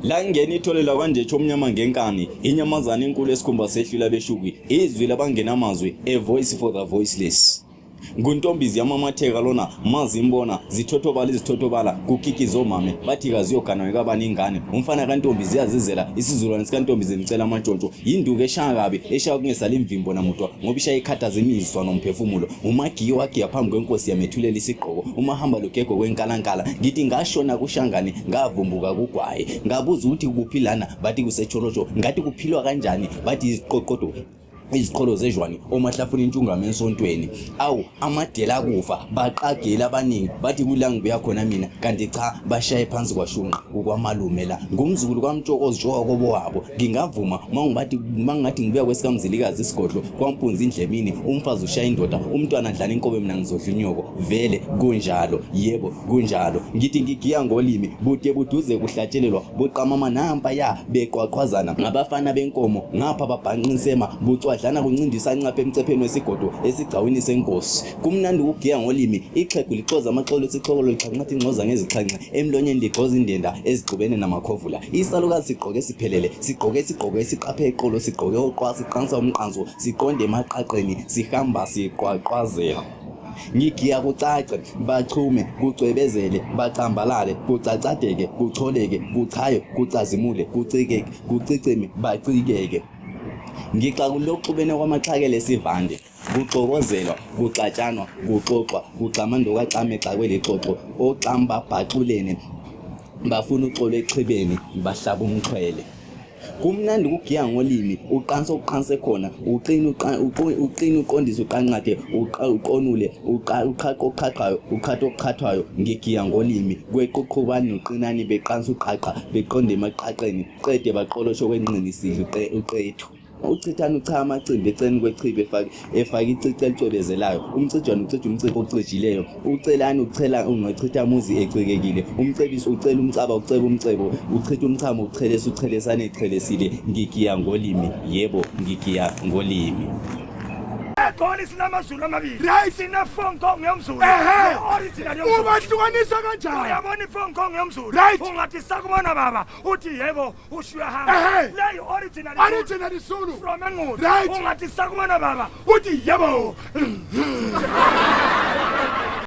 La ngena itholela kanje chomnyama ngenkani inyamazana enkulu esikhumba sehlula beshukwi izwi labangenamazwi a voice for the voiceless. Nguntombizi yamamatheka lona mazimbona zithothobala izithothobala kukikizo mame bathi kaziyogana kabaningane umfana kantombizi yazizela isizulwane sikantombizi nicela amantshontsho induku eshaya kabi eshaya kungesala imvimbo namutwa ngoba ishaya ikhathaza imizwa nomphefumulo umagiyo wakhe yaphambi kwenkosi yamethulela isigqoko umahamba logego kwenkalankala ngithi ngashona kushangane ngavumbuka kugwaye ngabuza ukuthi kuphilana bathi kusetsholotsho ngathi kuphilwa kanjani bathi iziqoqodo iziqholo zejwani omahlafuna intungame esontweni awu amadela kufa baqagela abaningi bathi kulangi buyakhona mina kanti cha bashaye phansi kwashunqa ukwamalume la ngumzukulu kwamtshokozi jokobo wabo ngingavuma mangathi ngibuya kwesikamzilikazi isigodlo kwampunza indlemini umfazi ushaya indoda umntwana adlala inkobe mina ngizodla inyoko vele kunjalo yebo kunjalo ngithi ngigiya ngolimi bude buduze kuhlatshelelwa buqamama nampa ya beqwaqwazana ngabafana benkomo ngapha babhanqinsema bucwadlana kuncindisa incaphe emcepheni wesigodo esigcawini senkosi kumnandi ukugiya ngolimi ixhegu lixoza amaxolo sixhokolo lixhanqathi ingcoza ngezixhanxe emlonyeni ligqoza indenda ezigcubene namakhovula isalukazi sigqoke siphelele sigqoke isigqoko esiqaphe eqolo sigqoke oqwa siqansa umqanso siqonde emaqaqeni sihamba siqwaqwazela ngigiya kucace bachume kucwebezele bacambalale kucacadeke kucholeke kuchayo kucazimule kucike kuciceme bacikeke ngixa kuloxubene kwamaxhakele sivande kuxokozelwa kuxatshanwa kuxoxwa kuxamando kwaqame xa kwelixoxo oxamba bhaxulene bafuna uxolo echibeni bahlaba umxhwele kumnandi ukugiya ngolimi uqansa uqanse khona uqina uqondisa uqanqade uqonule uqhaqoqhaqayo uqhathoqhathwayo ngigiya ngolimi kwequqhubani noqinani beqansa uqhaqha beqonde emaqhaqeni qede baqolosho kwenqinisidle uqethu uchithana ucha amacimbi eceni kwechibe efaka icici elicwebezelayo umcijwana ucija umcibo ocijileyo ucelani uchela ungachitha muzi ecikekile umcebisi ucela umcaba uceba umcebo uchitha umchamo uchelesa uchelesane echelesile ngigiya ngolimi yebo ngigiya ngolimi Khona sinamazulu amabili. Sina phone call ngiyomzulu. Original yomzulu. Ubahlukanisa kanjani? Uyabona iphone call ngiyomzulu. Right. Ungathi sakubona baba uthi yebo ushuya hamba. Le original. Original Zulu. From Engudi. Right. Ungathi sakubona baba Uthi yebo.